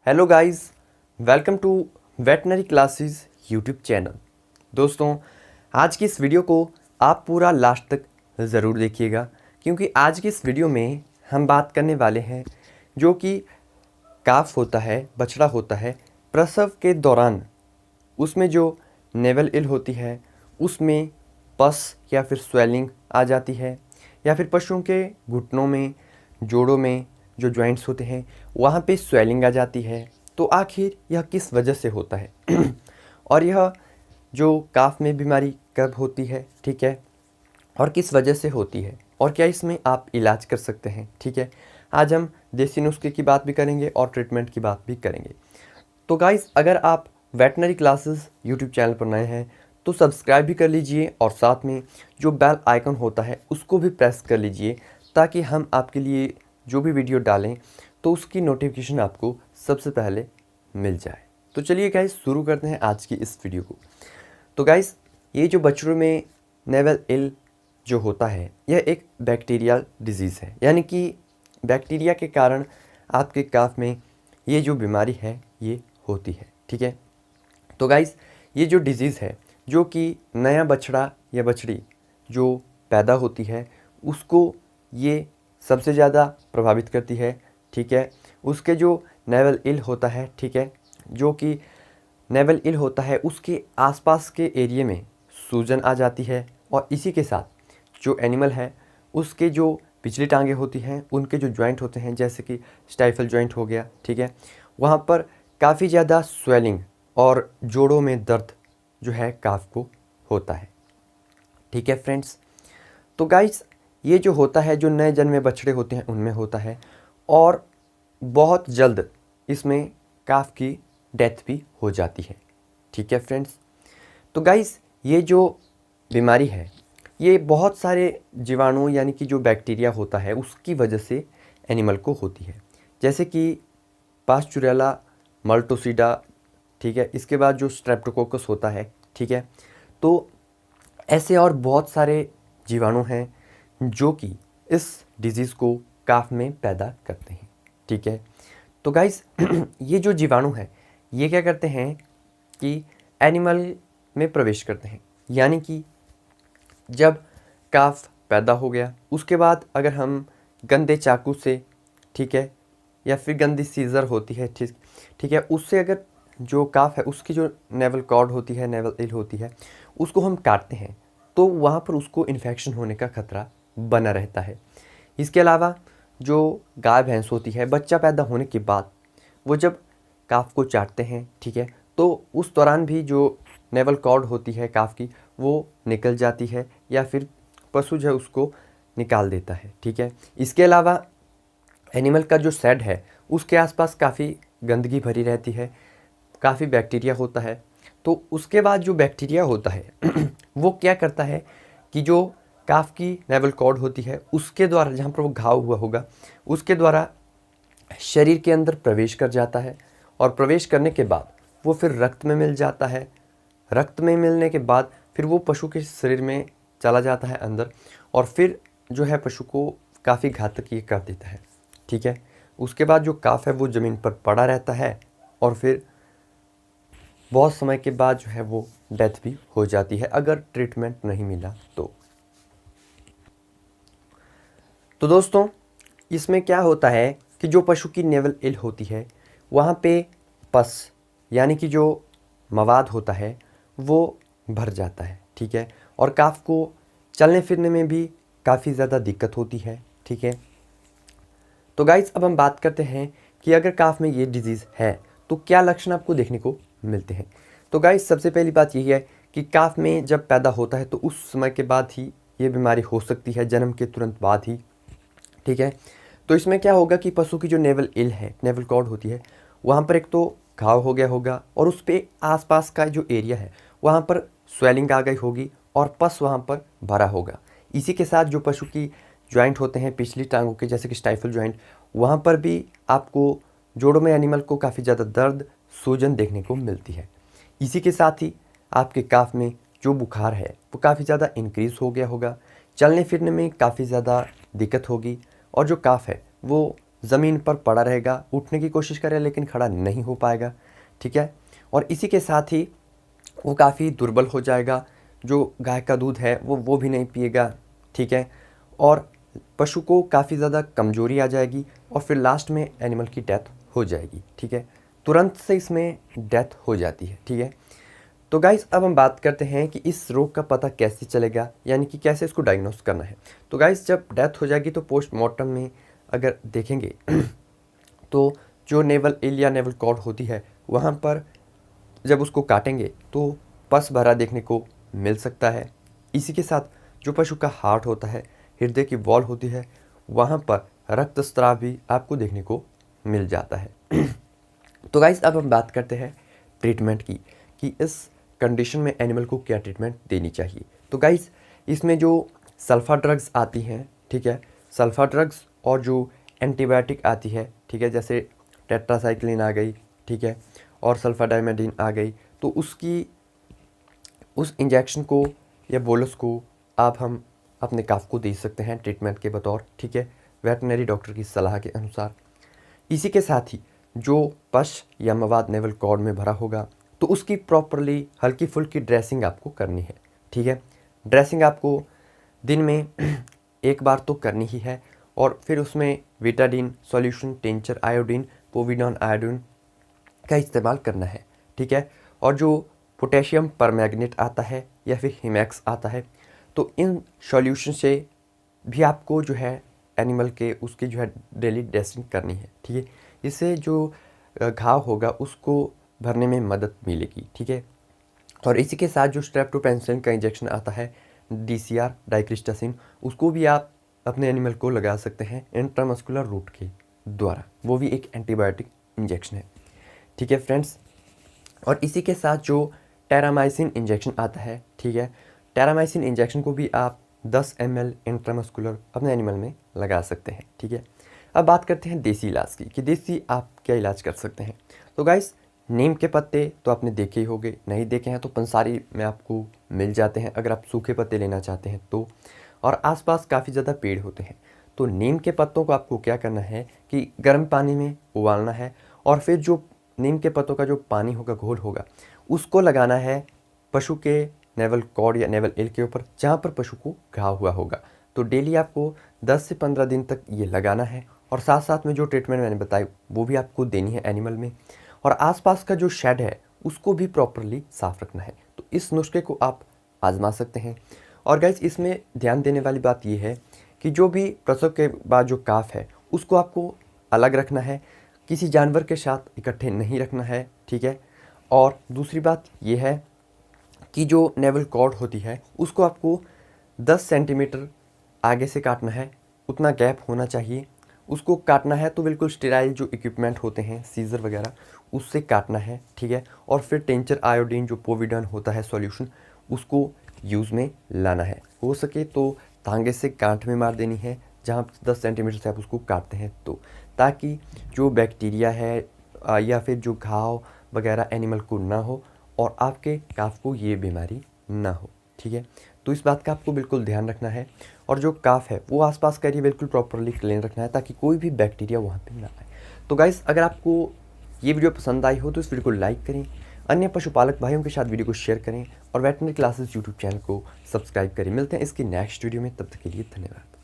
Hello guys, welcome to veterinary classes YouTube channel. दोस्तों, आज की इस वीडियो को आप पूरा लास्ट तक ज़रूर देखिएगा, क्योंकि आज की इस वीडियो में हम बात करने वाले हैं जो कि काफ होता है, बछड़ा होता है, प्रसव के दौरान उसमें जो नेवल इल होती है उसमें पस या फिर स्वेलिंग आ जाती है, या फिर पशुओं के घुटनों में, जोड़ों में जो जॉइंट्स होते हैं वहाँ पे स्वेलिंग आ जाती है। तो आखिर यह किस वजह से होता है और यह जो काफ में बीमारी कब होती है, ठीक है, और किस वजह से होती है, और क्या इसमें आप इलाज कर सकते हैं, ठीक है। आज हम देसी नुस्खे की बात भी करेंगे और ट्रीटमेंट की बात भी करेंगे। तो गाइस, अगर आप वेटनरी क्लासेस यूट्यूब चैनल पर नए हैं तो सब्सक्राइब भी कर लीजिए और साथ में जो बेल आइकन होता है उसको भी प्रेस कर लीजिए, ताकि हम आपके लिए जो भी वीडियो डालें तो उसकी नोटिफिकेशन आपको सबसे पहले मिल जाए। तो चलिए गाइस, शुरू करते हैं आज की इस वीडियो को। तो गाइस, ये जो बछड़ों में नेवल इल जो होता है यह एक बैक्टीरियल डिजीज़ है, यानी कि बैक्टीरिया के कारण आपके काफ में ये जो बीमारी है ये होती है, ठीक है। तो गाइस, ये जो डिज़ीज़ है जो कि नया बछड़ा या बछड़ी जो पैदा होती है उसको ये सबसे ज़्यादा प्रभावित करती है, ठीक है। उसके जो नेवल इल होता है, ठीक है, जो कि नेवल इल होता है उसके आसपास के एरिए में सूजन आ जाती है, और इसी के साथ जो एनिमल है उसके जो पिछली टांगें होती हैं, उनके जो जॉइंट होते हैं जैसे कि स्टाइफल जॉइंट हो गया, ठीक है, वहाँ पर काफ़ी ज़्यादा स्वेलिंग और जोड़ों में दर्द जो है काफ को होता है, ठीक है फ्रेंड्स। तो गाइस, ये जो होता है जो नए जन्मे बछड़े होते हैं उनमें होता है, और बहुत जल्द इसमें काफ की डेथ भी हो जाती है, ठीक है फ्रेंड्स। तो गाइस, ये जो बीमारी है ये बहुत सारे जीवाणु यानी कि जो बैक्टीरिया होता है उसकी वजह से एनिमल को होती है, जैसे कि पास्चुरेला, मल्टोसिडा, ठीक है, इसके बाद जो स्ट्रेप्टोकोकस होता है, ठीक है। तो ऐसे और बहुत सारे जीवाणु हैं जो कि इस डिज़ीज़ को काफ में पैदा करते हैं, ठीक है। तो गाइस ये जो जीवाणु है ये क्या करते हैं कि एनिमल में प्रवेश करते हैं, यानी कि जब काफ पैदा हो गया उसके बाद अगर हम गंदे चाकू से, ठीक है, या फिर गंदी सीज़र होती है, ठीक ठीक है, उससे अगर जो काफ है उसकी जो नेवल कॉर्ड होती है, नेवल इल होती है, उसको हम काटते हैं तो वहाँ पर उसको इन्फेक्शन होने का खतरा बना रहता है। इसके अलावा जो गाय भैंस होती है बच्चा पैदा होने के बाद वो जब काफ को चाटते हैं, ठीक है, तो उस दौरान भी जो नेवल कॉर्ड होती है काफ की वो निकल जाती है, या फिर पशु जो है उसको निकाल देता है, ठीक है। इसके अलावा एनिमल का जो सेड है उसके आसपास काफ़ी गंदगी भरी रहती है, काफ़ी बैक्टीरिया होता है। तो उसके बाद जो बैक्टीरिया होता है वो क्या करता है कि जो काफ की नेवल कॉर्ड होती है उसके द्वारा जहाँ पर वो घाव हुआ होगा उसके द्वारा शरीर के अंदर प्रवेश कर जाता है, और प्रवेश करने के बाद वो फिर रक्त में मिल जाता है। रक्त में मिलने के बाद फिर वो पशु के शरीर में चला जाता है अंदर, और फिर जो है पशु को काफ़ी घातक ये कर देता है, ठीक है। उसके बाद जो काफ है वो ज़मीन पर पड़ा रहता है, और फिर बहुत समय के बाद जो है वो डेथ भी हो जाती है अगर ट्रीटमेंट नहीं मिला तो। दोस्तों, इसमें क्या होता है कि जो पशु की नेवल इल होती है वहाँ पे पस यानी कि जो मवाद होता है वो भर जाता है, ठीक है, और काफ को चलने फिरने में भी काफ़ी ज़्यादा दिक्कत होती है, ठीक है। तो गाइस, अब हम बात करते हैं कि अगर काफ में ये डिज़ीज़ है तो क्या लक्षण आपको देखने को मिलते हैं। तो गाइस, सबसे पहली बात यही है कि काफ में जब पैदा होता है तो उस समय के बाद ही ये बीमारी हो सकती है, जन्म के तुरंत बाद ही, ठीक है। तो इसमें क्या होगा कि पशु की जो नेवल इल है, नेवल कॉर्ड होती है, वहाँ पर एक तो घाव हो गया होगा, और उस पर आसपास का जो एरिया है वहाँ पर स्वेलिंग आ गई होगी और पस वहाँ पर भरा होगा। इसी के साथ जो पशु की जॉइंट होते हैं पिछली टांगों के, जैसे कि स्टाइफल जॉइंट, वहाँ पर भी आपको जोड़ों में एनिमल को काफ़ी ज़्यादा दर्द, सूजन देखने को मिलती है। इसी के साथ ही आपके काफ में जो बुखार है वो काफ़ी ज़्यादा इंक्रीज़ हो गया होगा, चलने फिरने में काफ़ी ज़्यादा दिक्कत होगी, और जो काफ है वो ज़मीन पर पड़ा रहेगा, उठने की कोशिश करे लेकिन खड़ा नहीं हो पाएगा, ठीक है। और इसी के साथ ही वो काफ़ी दुर्बल हो जाएगा, जो गाय का दूध है वो भी नहीं पिएगा, ठीक है। और पशु को काफ़ी ज़्यादा कमज़ोरी आ जाएगी और फिर लास्ट में एनिमल की डेथ हो जाएगी, ठीक है। तुरंत से इसमें डेथ हो जाती है, ठीक है। तो गाइस अब हम बात करते हैं कि इस रोग का पता कैसे चलेगा, यानी कि कैसे इसको डायग्नोस करना है। तो गाइस जब डेथ हो जाएगी तो पोस्टमार्टम में अगर देखेंगे तो जो नेवल एल या नेवल कॉर्ड होती है वहाँ पर जब उसको काटेंगे तो पस भरा देखने को मिल सकता है। इसी के साथ जो पशु का हार्ट होता है, हृदय की वॉल होती है, वहाँ पर रक्तस्राव भी आपको देखने को मिल जाता है। तो गाइस अब हम बात करते हैं ट्रीटमेंट की कि इस कंडीशन में एनिमल को क्या ट्रीटमेंट देनी चाहिए। तो गाइस इसमें जो सल्फा ड्रग्स आती हैं, ठीक है, सल्फा ड्रग्स और जो एंटीबायोटिक आती है, ठीक है, जैसे टेट्रासाइक्लिन आ गई, ठीक है, और सल्फाडाइमेडिन आ गई, तो उस इंजेक्शन को या बोलस को हम अपने काफ को दे सकते हैं ट्रीटमेंट के बतौर, ठीक है, वेटनरी डॉक्टर की सलाह के अनुसार। इसी के साथ ही जो पश या मवाद नेवल कॉर्ड में भरा होगा तो उसकी प्रॉपरली हल्की फुल्की ड्रेसिंग आपको करनी है, ठीक है। ड्रेसिंग आपको दिन में एक बार तो करनी ही है और फिर उसमें विटाडिन सॉल्यूशन, टिंचर, आयोडीन, पोविडॉन आयोडीन का इस्तेमाल करना है, ठीक है। और जो पोटेशियम परमैंगनेट आता है या फिर हिमैक्स आता है, तो इन सॉल्यूशन से भी आपको जो है एनिमल के उसकी जो है डेली ड्रेसिंग करनी है, ठीक है। इससे जो घाव होगा उसको भरने में मदद मिलेगी, ठीक है। और इसी के साथ जो स्ट्रेप्टोपेनिसिलिन का इंजेक्शन आता है, DCR डाइक्रिस्टासिन, उसको भी आप अपने एनिमल को लगा सकते हैं इंट्रामस्कुलर रूट के द्वारा, वो भी एक एंटीबायोटिक इंजेक्शन है, ठीक है फ्रेंड्स। और इसी के साथ जो टेरामाइसिन इंजेक्शन आता है, ठीक है, टेरामाइसिन इंजेक्शन को भी आप 10 ml इंट्रामस्कुलर अपने एनिमल में लगा सकते हैं, ठीक है। अब बात करते हैं देसी इलाज की कि देसी आप क्या इलाज कर सकते हैं। तो गाइस नीम के पत्ते तो आपने देखे ही होंगे, नहीं देखे हैं तो पंसारी में आपको मिल जाते हैं अगर आप सूखे पत्ते लेना चाहते हैं तो। और आसपास काफ़ी ज़्यादा पेड़ होते हैं, तो नीम के पत्तों को आपको क्या करना है कि गर्म पानी में उबालना है और फिर जो नीम के पत्तों का जो पानी होगा, घोल होगा, उसको लगाना है पशु के नेवल कॉर्ड या नेवल एल के ऊपर जहाँ पर पशु को घाव हुआ होगा। तो डेली आपको 10 से 15 दिन तक ये लगाना है और साथ साथ में जो ट्रीटमेंट मैंने बताई वो भी आपको देनी है एनिमल में। और आसपास का जो शेड है उसको भी प्रॉपरली साफ़ रखना है। तो इस नुस्खे को आप आजमा सकते हैं। और गाइस इसमें ध्यान देने वाली बात यह है कि जो भी प्रसव के बाद जो काफ है उसको आपको अलग रखना है, किसी जानवर के साथ इकट्ठे नहीं रखना है, ठीक है। और दूसरी बात यह है कि जो नेवल कॉर्ड होती है उसको आपको 10 सेंटीमीटर आगे से काटना है, उतना गैप होना चाहिए। उसको काटना है तो बिल्कुल स्टेराइल जो इक्विपमेंट होते हैं, सीजर वगैरह, उससे काटना है, ठीक है। और फिर टिंचर आयोडीन जो पोविडॉन होता है सॉल्यूशन, उसको यूज़ में लाना है। हो सके तो तांगे से गांठ में मार देनी है जहाँ 10 सेंटीमीटर से आप उसको काटते हैं, तो ताकि जो बैक्टीरिया है या फिर जो घाव वगैरह एनिमल को ना हो और आपके काफ को ये बीमारी ना हो, ठीक है। तो इस बात का आपको बिल्कुल ध्यान रखना है। और जो काफ है वो आसपास का एरिया बिल्कुल प्रॉपरली क्लीन रखना है ताकि कोई भी बैक्टीरिया वहाँ पे ना आए। तो गाइस अगर आपको ये वीडियो पसंद आई हो तो इस वीडियो को लाइक करें, अन्य पशुपालक भाइयों के साथ वीडियो को शेयर करें और वेटनरी क्लासेस यूट्यूब चैनल को सब्सक्राइब करें। मिलते हैं इसके नेक्स्ट वीडियो में, तब तक के लिए धन्यवाद।